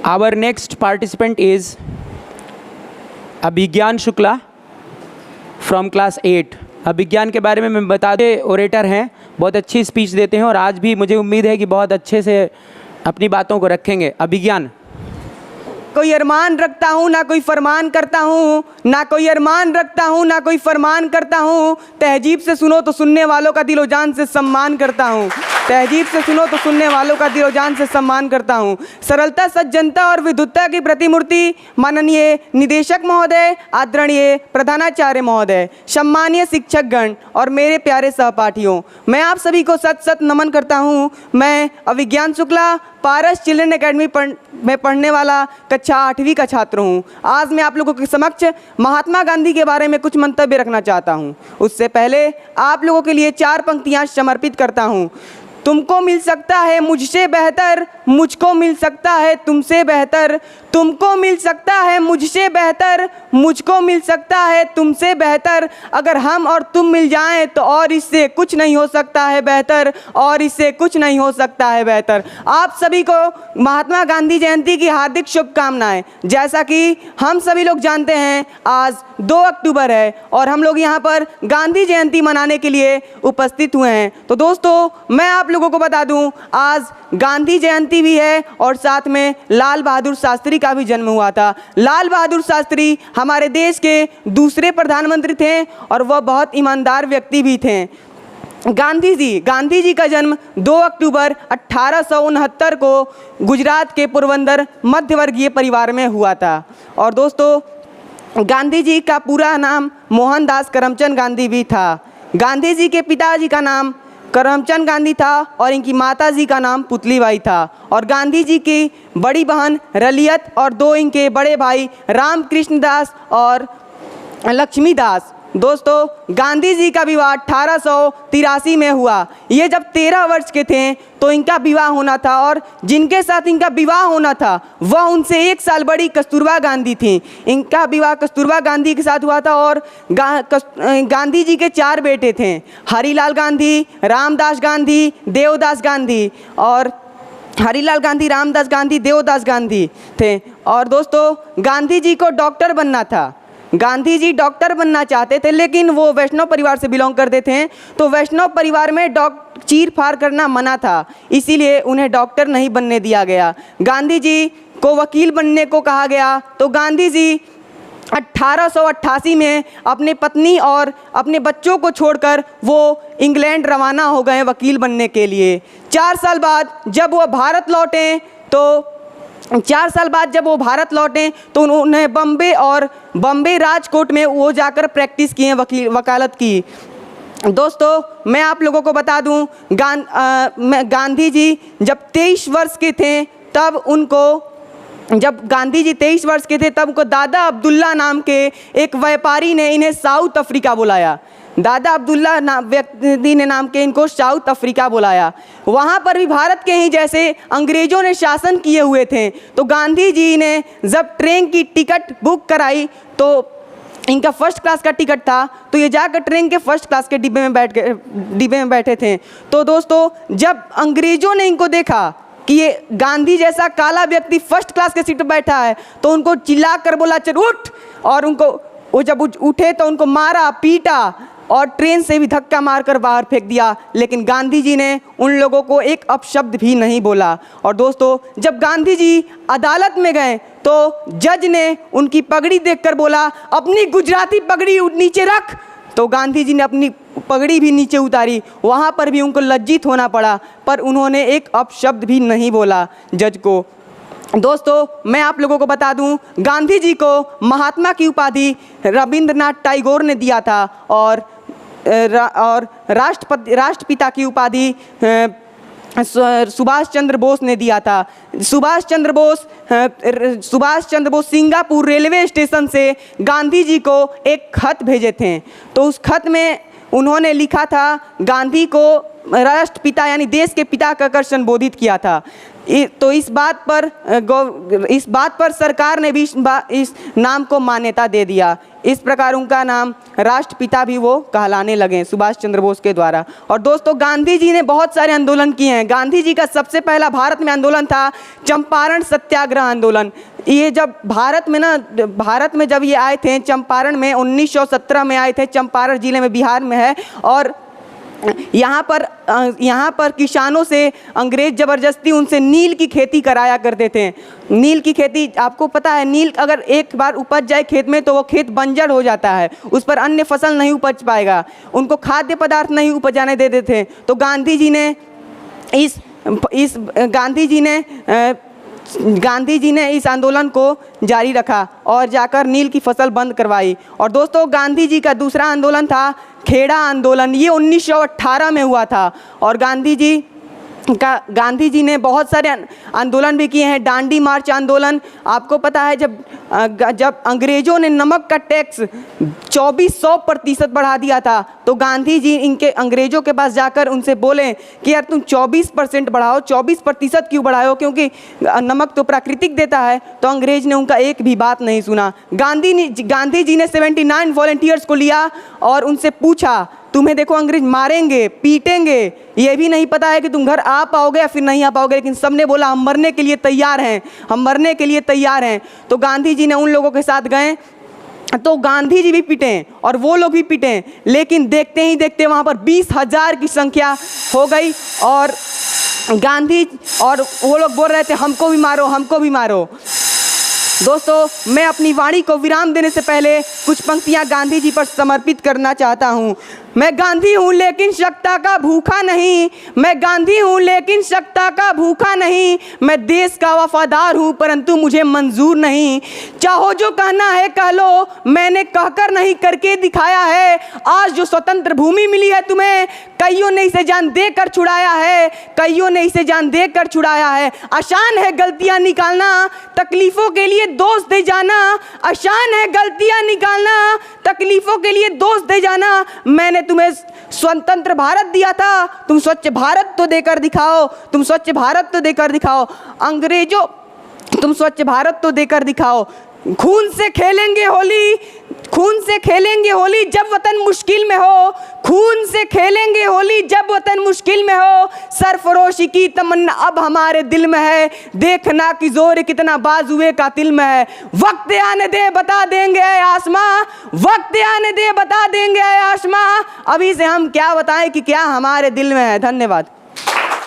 Our next participant is Abhigyan Shukla from class 8। Abhigyan के बारे में मैं बता दें, ओरेटर हैं, बहुत अच्छी स्पीच देते हैं और आज भी मुझे उम्मीद है कि बहुत अच्छे से अपनी बातों को रखेंगे। अभिज्ञान। कोई अरमान रखता हूँ ना कोई फरमान करता हूँ, ना कोई अरमान रखता हूँ ना कोई फरमान करता हूँ। तहजीब से सुनो तो सुनने वालों का दिलो जान से सम्मान करता हूँ। तहजीब से सुनो तो सुनने वालों का दिलो जान से सम्मान करता हूँ। सरलता, सज्जनता और विद्युत्ता की प्रतिमूर्ति माननीय निदेशक महोदय, आदरणीय प्रधानाचार्य महोदय, सम्मानीय शिक्षकगण और मेरे प्यारे सहपाठियों, मैं आप सभी को सत सत नमन करता हूँ। मैं अभिज्ञान शुक्ला पारस चिल्ड्रन एकेडमी में पढ़ने वाला कक्षा 8वीं का छात्र हूँ। आज मैं आप लोगों के समक्ष महात्मा गांधी के बारे में कुछ मंतव्य रखना चाहता हूँ। उससे पहले आप लोगों के लिए 4 पंक्तियाँ समर्पित करता हूँ। तुमको मिल सकता है मुझसे बेहतर, मुझको मिल सकता है तुमसे बेहतर। तुमको मिल सकता है मुझसे बेहतर, मुझको मिल सकता है तुमसे बेहतर। अगर हम और तुम मिल जाएं तो और इससे कुछ नहीं हो सकता है बेहतर, और इससे कुछ नहीं हो सकता है बेहतर। आप सभी को महात्मा गांधी जयंती की हार्दिक शुभकामनाएं। जैसा कि हम सभी लोग जानते हैं, आज 2 अक्टूबर है और हम लोग यहाँ पर गांधी जयंती मनाने के लिए उपस्थित हुए हैं। तो दोस्तों, मैं आप लोगों को बता दूं, आज गांधी जयंती भी है और साथ में लाल बहादुर शास्त्री का भी जन्म हुआ था। लाल बहादुर शास्त्री हमारे देश के दूसरे प्रधानमंत्री थे और वह बहुत ईमानदार व्यक्ति भी थे। गांधी जी का जन्म 2 अक्टूबर 1869 को गुजरात के पोरबंदर मध्यवर्गीय परिवार में हुआ था। और दोस्तों, गांधी जी का पूरा नाम मोहनदास करमचंद गांधी भी था। गांधी जी के पिताजी का नाम करमचंद गांधी था और इनकी माताजी का नाम पुतलीबाई था। और गांधी जी की बड़ी बहन रलियत और 2 इनके बड़े भाई रामकृष्ण दास और लक्ष्मी दास। दोस्तों, गांधी जी का विवाह 1883 में हुआ। ये जब 13 वर्ष के थे तो इनका विवाह होना था और जिनके साथ इनका विवाह होना था वह उनसे 1 साल बड़ी कस्तूरबा गांधी थी। इनका विवाह कस्तूरबा गांधी के साथ हुआ था और गांधी जी के 4 बेटे थे, हरिलाल गांधी, रामदास गांधी, देवदास गांधी। और हरिलाल गांधी, रामदास गांधी, देवदास गांधी थे। और दोस्तों, गांधी जी को डॉक्टर बनना था। गांधी जी डॉक्टर बनना चाहते थे, लेकिन वो वैष्णव परिवार से बिलोंग करते थे, तो वैष्णव परिवार में चीर फाड़ करना मना था, इसीलिए उन्हें डॉक्टर नहीं बनने दिया गया। गांधी जी को वकील बनने को कहा गया, तो गांधी जी 1888 में अपने पत्नी और अपने बच्चों को छोड़कर वो इंग्लैंड रवाना हो गए वकील बनने के लिए। 4 साल बाद जब वो भारत लौटे तो उन्होंने बम्बे राजकोट में वो जाकर प्रैक्टिस किए, वकालत की। दोस्तों, मैं आप लोगों को बता दूं, गांधी जी जब 23 वर्ष के थे तब उनको दादा अब्दुल्ला नाम के एक व्यापारी ने इन्हें साउथ अफ्रीका बुलाया। दादा अब्दुल्ला व्यक्ति ने नाम के इनको साउथ अफ्रीका बुलाया। वहाँ पर भी भारत के ही जैसे अंग्रेज़ों ने शासन किए हुए थे। तो गांधी जी ने जब ट्रेन की टिकट बुक कराई तो इनका फर्स्ट क्लास का टिकट था, तो ये जाकर ट्रेन के फर्स्ट क्लास के डिब्बे में बैठे थे। तो दोस्तों, जब अंग्रेज़ों ने इनको देखा कि ये गांधी जैसा काला व्यक्ति फर्स्ट क्लास के सीट पर बैठा है, तो उनको चिल्ला कर बोला, चल उठ। और वो जब उठे तो उनको मारा, पीटा और ट्रेन से भी धक्का मारकर बाहर फेंक दिया। लेकिन गांधी जी ने उन लोगों को एक अपशब्द भी नहीं बोला। और दोस्तों, जब गांधी जी अदालत में गए तो जज ने उनकी पगड़ी देखकर बोला, अपनी गुजराती पगड़ी नीचे रख। तो गांधी जी ने अपनी पगड़ी भी नीचे उतारी। वहाँ पर भी उनको लज्जित होना पड़ा, पर उन्होंने एक अपशब्द भी नहीं बोला जज को। दोस्तों, मैं आप लोगों को बता दूं, गांधी जी को महात्मा की उपाधि रविंद्रनाथ टैगोर ने दिया था और राष्ट्रपिता की उपाधि सुभाष चंद्र बोस ने दिया था। Subhash Chandra Bose Singapore railway station से गांधी जी को एक खत भेजे थे। तो उस खत में उन्होंने लिखा था, गांधी को राष्ट्रपिता यानी देश के पिता कहकर संबोधित किया था। तो इस बात पर सरकार ने भी इस नाम को मान्यता दे दिया। इस प्रकार उनका नाम राष्ट्रपिता भी वो कहलाने लगे सुभाष चंद्र बोस के द्वारा। और दोस्तों, गांधी जी ने बहुत सारे आंदोलन किए हैं। गांधी जी का सबसे पहला भारत में आंदोलन था चंपारण सत्याग्रह आंदोलन। ये जब भारत में जब ये आए थे चंपारण में 1917 में आए थे। चंपारण जिले में बिहार में है। और यहाँ पर किसानों से अंग्रेज ज़बरदस्ती उनसे नील की खेती कराया करते थे। नील की खेती आपको पता है, नील अगर एक बार उपज जाए खेत में तो वो खेत बंजर हो जाता है, उस पर अन्य फसल नहीं उपज पाएगा, उनको खाद्य पदार्थ नहीं उपजाने देते थे। तो गांधी जी ने इस आंदोलन को जारी रखा और जाकर नील की फसल बंद करवाई। और दोस्तों, गांधी जी का दूसरा आंदोलन था खेड़ा आंदोलन। ये 1918 में हुआ था। और गांधी जी ने बहुत सारे आंदोलन भी किए हैं। डांडी मार्च आंदोलन, आपको पता है जब अंग्रेज़ों ने नमक का टैक्स 2400% बढ़ा दिया था, तो गांधी जी अंग्रेज़ों के पास जाकर उनसे बोले कि यार तुम 24% बढ़ाओ, 24% क्यों बढ़ाओ, क्योंकि नमक तो प्राकृतिक देता है। तो अंग्रेज़ ने उनका एक भी बात नहीं सुना। गांधी जी ने 79 वॉलंटियर्स को लिया और उनसे पूछा, तुम्हें देखो अंग्रेज मारेंगे, पीटेंगे, ये भी नहीं पता है कि तुम घर आ पाओगे या फिर नहीं आ पाओगे, लेकिन सबने बोला हम मरने के लिए तैयार हैं, हम मरने के लिए तैयार हैं। तो गांधी जी ने उन लोगों के साथ गए, तो गांधी जी भी पिटे और वो लोग भी पिटे, लेकिन देखते ही देखते वहाँ पर 20,000 की संख्या हो गई। और वो लोग बोल रहे थे हमको भी मारो, हमको भी मारो। दोस्तों, मैं अपनी वाणी को विराम देने से पहले कुछ पंक्तियां गांधी जी पर समर्पित करना चाहता हूं। मैं गांधी हूं लेकिन सत्ता का भूखा नहीं, मैं गांधी हूं लेकिन सत्ता का भूखा नहीं, मैं देश का वफादार हूं परंतु मुझे मंजूर नहीं। चाहो जो कहना है कह लो, मैंने कहकर नहीं करके दिखाया है। आज जो स्वतंत्र भूमि मिली है तुम्हें, कईयों ने इसे जान देकर छुड़ाया है, कईयों ने इसे जान देकर छुड़ाया है। आसान है गलतियां निकालना, तकलीफों के लिए दोष दे जाना, आसान है गलतियां निकालना, तकलीफों के लिए दोष दे जाना। मैंने तुम्हें स्वतंत्र भारत दिया था, तुम स्वच्छ भारत तो देकर दिखाओ, तुम स्वच्छ भारत तो देकर दिखाओ। अंग्रेजों, तुम स्वच्छ भारत तो देकर दिखाओ। खून से खेलेंगे होली, खून से खेलेंगे होली जब वतन मुश्किल में हो, खून से खेलेंगे होली जब वतन मुश्किल में हो। सरफरोशी की तमन्ना अब हमारे दिल में है, देखना कि जोर कितना बाजुए का तिल में है। वक्त आने दे बता देंगे आसमां, वक्त आने दे बता देंगे आसमां। अभी से हम क्या बताएं कि क्या हमारे दिल में है। धन्यवाद।